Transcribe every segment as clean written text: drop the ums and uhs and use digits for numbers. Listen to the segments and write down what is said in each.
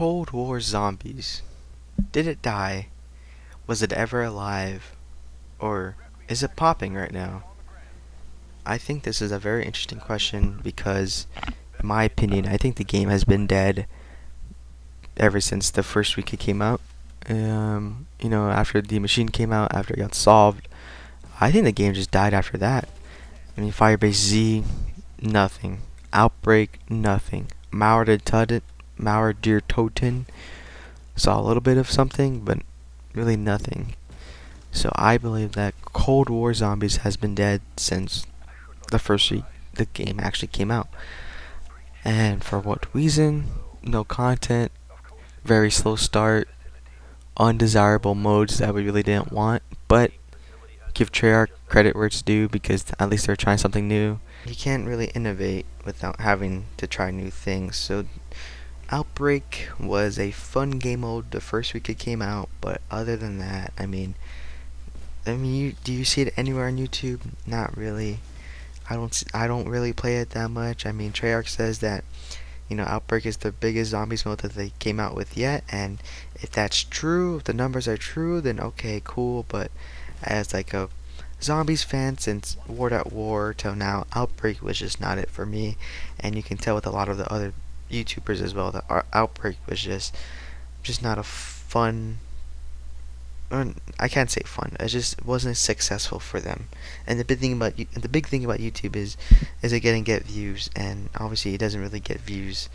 Cold War zombies. Did it die? Was it ever alive? Or is it popping right now? I think this is a very interesting question because, in my opinion, I think the game has been dead ever since the first week it came out. After the machine came out, after it got solved, I think the game just died after that. I mean, Firebase Z, nothing. Outbreak, nothing. Mauer Deer Toten, saw a little bit of something, but really nothing. So I believe that Cold War Zombies has been dead since the first week the game actually came out. And for what reason? No content, very slow start, undesirable modes that we really didn't want, but give Treyarch credit where it's due because at least they're trying something new. You can't really innovate without having to try new things. So Outbreak was a fun game mode the first week it came out, but other than that, do you see it anywhere on YouTube? Not really. I don't really play it that much. I mean, Treyarch says that Outbreak is the biggest zombies mode that they came out with yet, and if that's true, if the numbers are true, then okay, cool. But as like a zombies fan since World at War till now, Outbreak was just not it for me, and you can tell with a lot of the other YouTubers as well that Outbreak was just not a fun. I can't say fun. It just wasn't successful for them. And the big thing about YouTube is it get views, and obviously it doesn't really get views.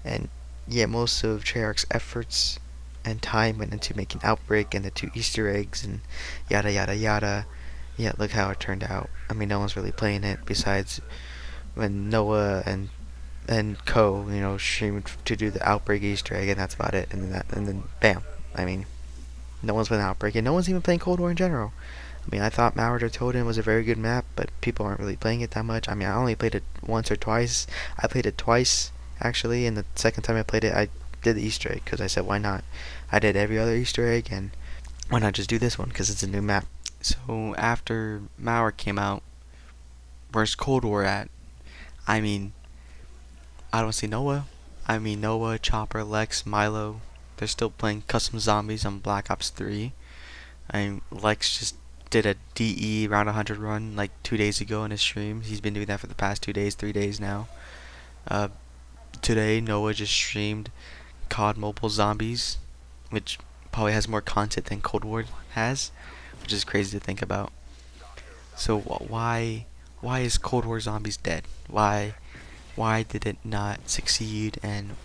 And yeah, most of Treyarch's efforts and time went into making Outbreak and the two Easter eggs and yada yada yada. Yeah, look how it turned out. I mean, no one's really playing it besides when Noah and Co. Streamed to do the Outbreak Easter egg, and that's about it. And then bam. I mean, no one's playing Outbreak, and no one's even playing Cold War in general. I mean, I thought Mauer Totem was a very good map, but people aren't really playing it that much. I mean, I only played it once or twice. I played it twice, actually, and the second time I played it, I did the Easter egg, because I said, why not? I did every other Easter egg, and why not just do this one, because it's a new map. So, after Mauer came out, where's Cold War at? I mean, I don't see Noah. I mean, Noah, Chopper, Lex, Milo, they're still playing custom zombies on Black Ops 3. Lex just did a DE round 100 run like 2 days ago in his stream. He's been doing that for the past 2 days, 3 days now. Uh, Today, Noah just streamed COD Mobile Zombies, which probably has more content than Cold War has, which is crazy to think about. So why is Cold War Zombies dead? Why did it not succeed, and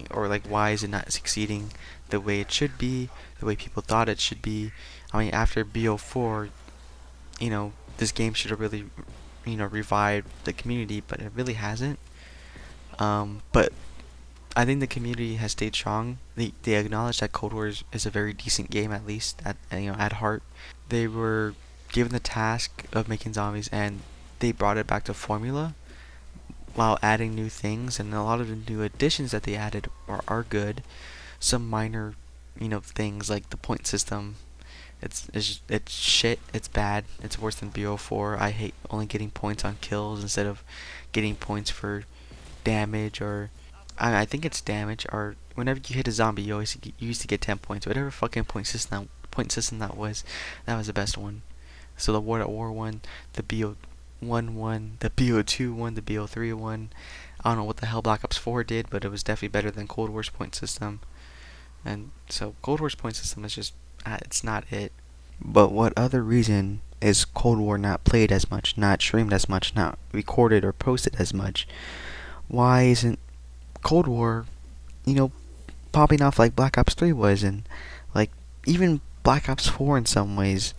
or like why is it not succeeding the way it should be, the way people thought it should be? I mean, after BO4, this game should have really, revived the community, but it really hasn't. But I think the community has stayed strong. They acknowledge that Cold War is a very decent game, at least at heart. They were given the task of making zombies, and they brought it back to formula while adding new things, and a lot of the new additions that they added are good. Some minor, things like the point system. It's shit. It's bad. It's worse than BO4. I hate only getting points on kills instead of getting points for damage, or I think it's damage, or whenever you hit a zombie, you used to get 10 points. Whatever fucking point system that was the best one. So the World at War one, the BO1 one, the BO2 one, the BO3 one. I don't know what the hell Black Ops 4 did, but it was definitely better than Cold War's point system. And so Cold War's point system is just it's not it. But what other reason is Cold War not played as much, not streamed as much, not recorded or posted as much? Why isn't Cold War, popping off like Black Ops 3 was, and like even Black Ops 4 in some ways?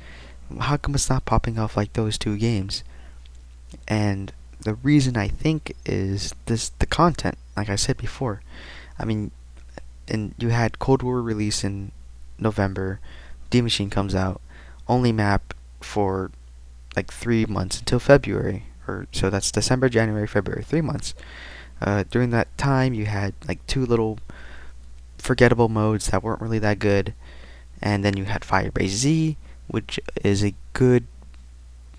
How come it's not popping off like those two games? And the reason I think is the content, like I said before. I mean, and you had Cold War release in November, D Machine comes out, only map for like 3 months until February, or so that's December, January, February, 3 months. During that time, you had like two little forgettable modes that weren't really that good, and then you had Firebase Z, which is a good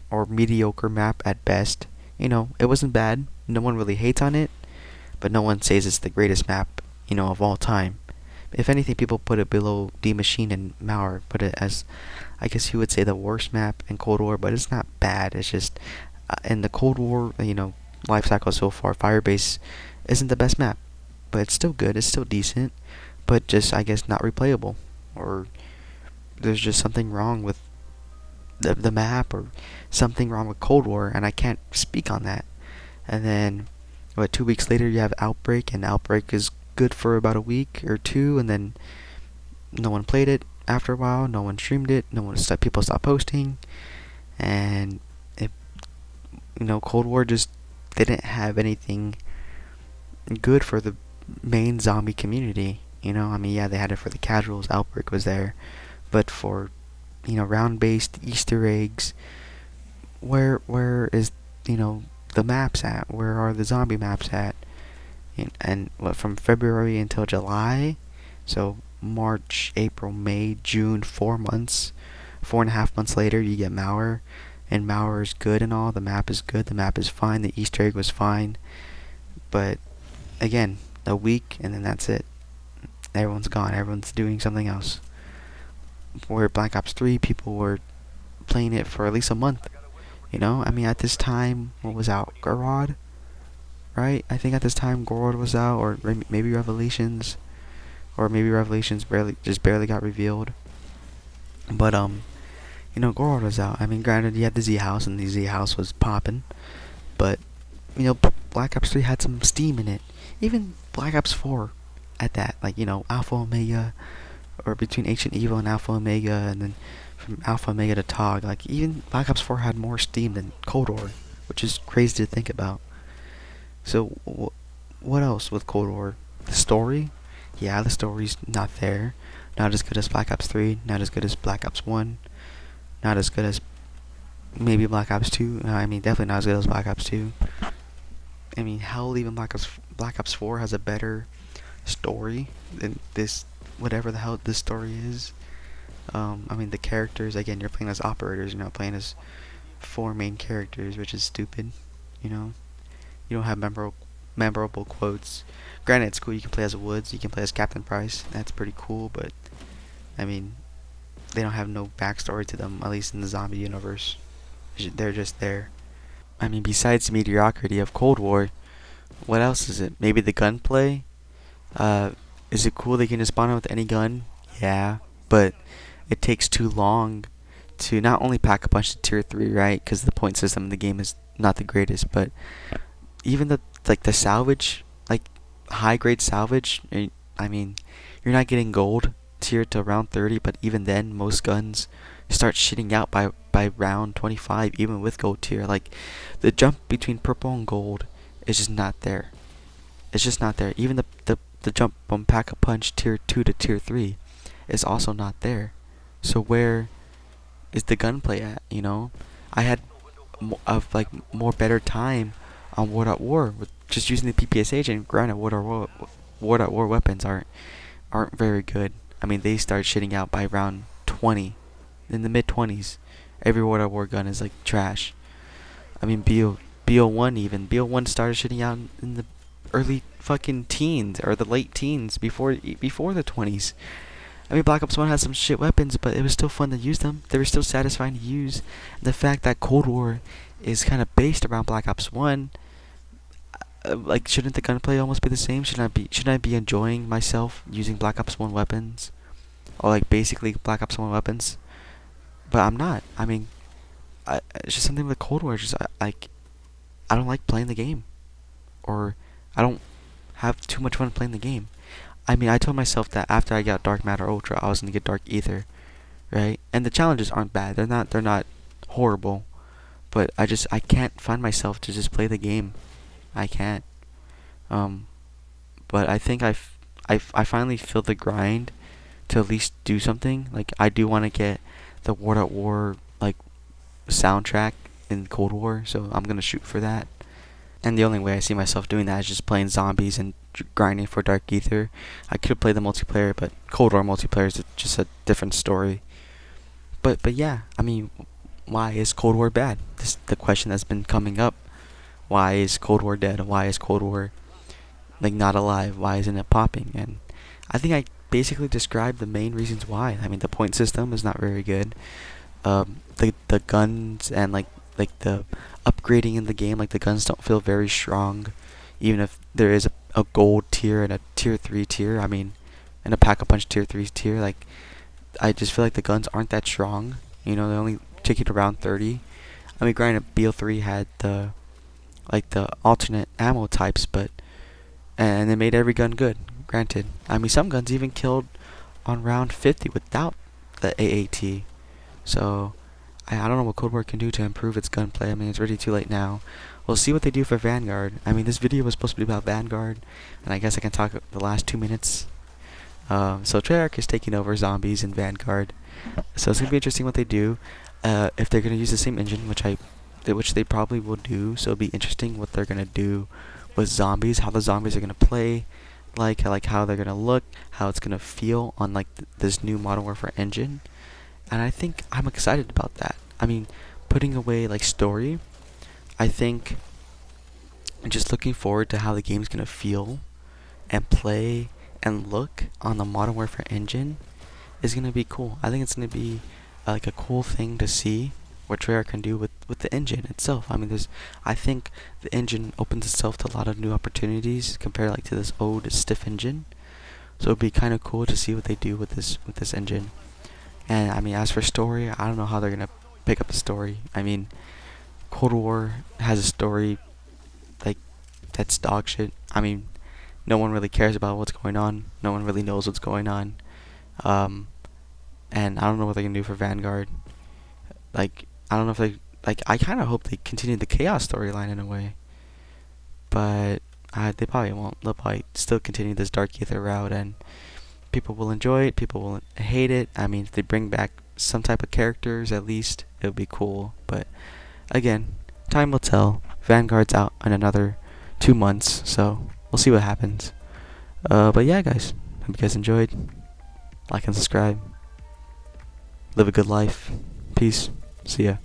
or mediocre map at best. It wasn't bad. No one really hates on it, but no one says it's the greatest map, of all time. If anything, people put it below D Machine and Mauer. Put it as, I guess you would say, the worst map in Cold War, but it's not bad. It's just in the Cold War, life cycle so far, Firebase isn't the best map, but it's still good. It's still decent, but just, I guess, not replayable, or there's just something wrong with the map, or something wrong with Cold War, and I can't speak on that. And then, 2 weeks later, you have Outbreak, and Outbreak is good for about a week or two, and then no one played it after a while. No one streamed it. People stopped posting, and it, Cold War just didn't have anything good for the main zombie community. I mean, yeah, they had it for the casuals. Outbreak was there, but for round-based Easter eggs, where is the maps at? Where are the zombie maps at? And what, from February until July, so March, April, May, June, 4 months, 4.5 months later, you get Mauer, and Mauer is good and all. The map is good. The map is fine. The Easter egg was fine, but again, a week and then that's it. Everyone's gone. Everyone's doing something else. Where Black Ops 3, people were playing it for at least a month. I mean, at this time, what was out? Gorod, right? I think at this time Gorod was out, or maybe Revelations, or maybe Revelations barely got revealed. But Gorod was out. I mean, granted, you had the Z House, and the Z House was popping, but Black Ops 3 had some steam in it. Even Black Ops 4 at that, like Alpha Omega, or between Ancient Evil and Alpha Omega, and then from Alpha Omega to TOG. Like, even Black Ops 4 had more steam than Cold War, which is crazy to think about. So, what else with Cold War? The story? Yeah, the story's not there. Not as good as Black Ops 3, not as good as Black Ops 1, not as good as maybe Black Ops 2. I mean, definitely not as good as Black Ops 2. I mean, hell, even Black Ops 4 has a better story than this, whatever the hell this story is. I mean, the characters, again, you're playing as operators, you're not playing as four main characters, which is stupid. You don't have memorable quotes. Granted, it's cool, you can play as Woods, you can play as Captain Price, that's pretty cool, but I mean, they don't have no backstory to them, at least in the zombie universe. They're just there. I mean, besides the mediocrity of Cold War, what else is it? Maybe the gunplay? Is it cool they can just spawn out with any gun? Yeah, but it takes too long to not only pack a punch to tier 3, right? Because the point system in the game is not the greatest, but even the salvage, like high grade salvage, I mean, you're not getting gold tier to around 30, but even then, most guns start shitting out by round 25, even with gold tier. Like, the jump between purple and gold is just not there. It's just not there. Even the jump from pack a punch tier 2 to tier 3 is also not there. So where is the gunplay at? I had more better time on World at War with just using the PPS agent. Granted, World at War weapons aren't very good. I mean, they start shitting out by round 20, in the mid 20s. Every World at War gun is like trash. I mean, BO1 started shitting out in the early fucking teens, or the late teens, before the 20s. I mean, Black Ops 1 had some shit weapons, but it was still fun to use them. They were still satisfying to use. And the fact that Cold War is kind of based around Black Ops 1, like, shouldn't the gunplay almost be the same? Shouldn't I be enjoying myself using Black Ops 1 weapons, or like basically Black Ops 1 weapons? But I'm not. I mean, it's just something with Cold War. Just I don't like playing the game, or I don't have too much fun playing the game. I mean, I told myself that after I got Dark Matter Ultra, I was gonna get Dark Ether, right? And the challenges aren't bad. They're not horrible, but I can't find myself to just play the game. I can't. But I think I finally feel the grind to at least do something. Like, I do want to get the World at War like soundtrack in Cold War, so I'm gonna shoot for that. And the only way I see myself doing that is just playing zombies and grinding for Dark Ether. I could play the multiplayer, but Cold War multiplayer is just a different story. But yeah, I mean, why is Cold War bad? This is the question that's been coming up. Why is Cold War dead? Why is Cold War like not alive? Why isn't it popping? And I think I basically described the main reasons why. I mean, the point system is not very good. The guns and like the upgrading in the game, like the guns don't feel very strong, even if there is a gold tier and a tier 3 tier. I mean, and a pack a punch tier 3 tier. Like, I just feel like the guns aren't that strong. You know, they only take it around 30. I mean, granted, BO3 had the alternate ammo types, but and they made every gun good. Granted, I mean, some guns even killed on round 50 without the AAT. So I don't know what Cold War can do to improve its gunplay. I mean, it's already too late now. We'll see what they do for Vanguard. I mean, this video was supposed to be about Vanguard, and I guess I can talk the last 2 minutes. So Treyarch is taking over zombies in Vanguard. So it's gonna be interesting what they do. If they're gonna use the same engine, which they probably will do. So it'll be interesting what they're gonna do with zombies, how the zombies are gonna play, like how they're gonna look, how it's gonna feel on like this new Modern Warfare engine. And I think I'm excited about that. I mean, putting away like story, I think I'm just looking forward to how the game's gonna feel and play and look on the Modern Warfare engine is gonna be cool. I think it's gonna be like a cool thing to see what Treyarch can do with the engine itself. I mean, I think the engine opens itself to a lot of new opportunities compared like to this old stiff engine. So it'd be kind of cool to see what they do with this engine. And I mean, as for story, I don't know how they're gonna pick up the story. I mean, Cold War has a story like that's dog shit. I mean, no one really cares about what's going on. No one really knows what's going on. Um, and I don't know what they can do for Vanguard. Like, I don't know if they like. I kind of hope they continue the Chaos storyline in a way, but they probably won't. They'll probably still continue this Dark Ether route, and people will enjoy it. People will hate it. I mean, if they bring back some type of characters, at least it would be cool. But again, time will tell. Vanguard's out in another 2 months, so we'll see what happens. But yeah, guys, hope you guys enjoyed. Like and subscribe. Live a good life. Peace. See ya.